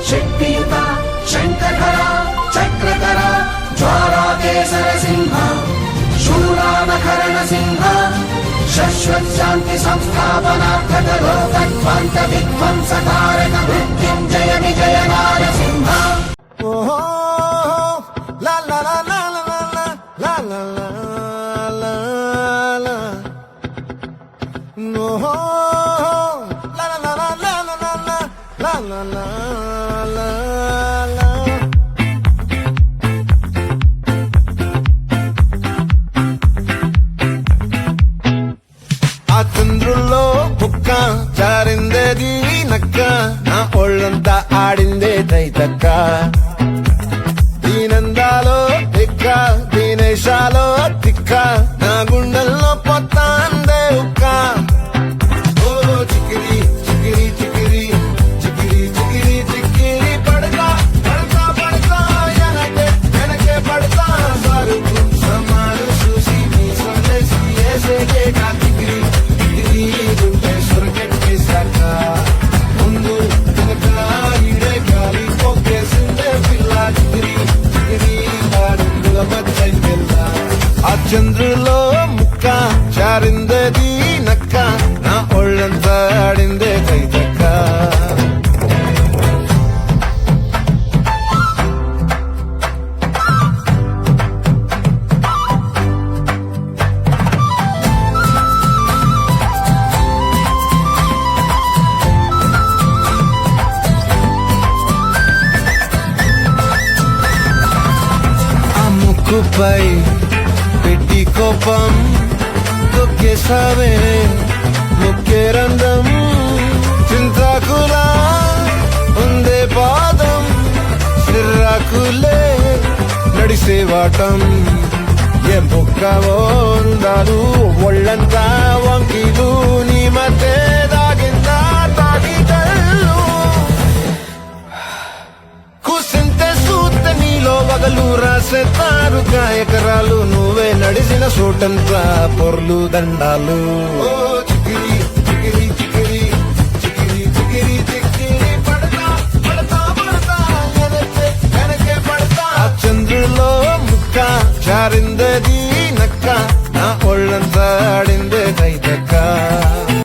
శక్తియుత శంఖధర చక్రధర జ్వాలాకేసర సింహ శూలానకరణ సింహ శాశ్వత్ శాంతి సంస్థాపనార్థక లోకధ్వంత విధ్వంసకారక మృత్యుంజయ విజయ Narasimha. La la la la la la la la la la no la la la la la la la la la la la. ఆ చంద్రుల్లో బుక్క జారిందేది నక్క నా ఒళ్ళంతా ఆడిందే తైతక్క దీనందాలో తిక్క దీనేశాలో తిక్క నా గుండెల్లో పొత్తాందే ఉక్క. ఓ చికిరి చికిరి చికిరి చికిరి చికిరి చికిరి పడతా పడతా పడతా ఎనకే ఎనకే పడతా సరుకు సమారు చూసి నీ సందేశి ఏసేకే కా చికిరి చికిరి గుండె సొరకెట్టేశాక ముందు వెనక ఈడే గాలి పొక్కేసిందే పిల్ల చికిరి ఆ చంద్రులో ముక్క చారిందేది నక్క నా ఒళ్ళంతా ఆడిందే కైతక్క. ఆ ముక్కుపై పెట్టి కోపం తొక్కేసావే ముక్కే రంధ్రం చింతాకులా ఉందే పాదం సిర్రాకులే నడిసే వాటం ఏం బొక్కవో ఉండాలు ఒళ్ళంతా వంకీలు నీ మధ్య దాగిందా తాగిటల్లు కూసింతే సూత నీలో వగలు రాసేతారుగా ఎకరాలు నువ్వే నడిసిన చోటంతా పొర్లు దండాలు. ఓ చికిరి చికిరి చికిరి చికిరి చికిరి చికిరి పడతా పడతా పడతా ఎనకే ఎనకే పడతా. ఆ చంద్రులో ముక్క చారిందేది నక్క నా ఒళ్ళంతా ఆడిందే కైతక్క.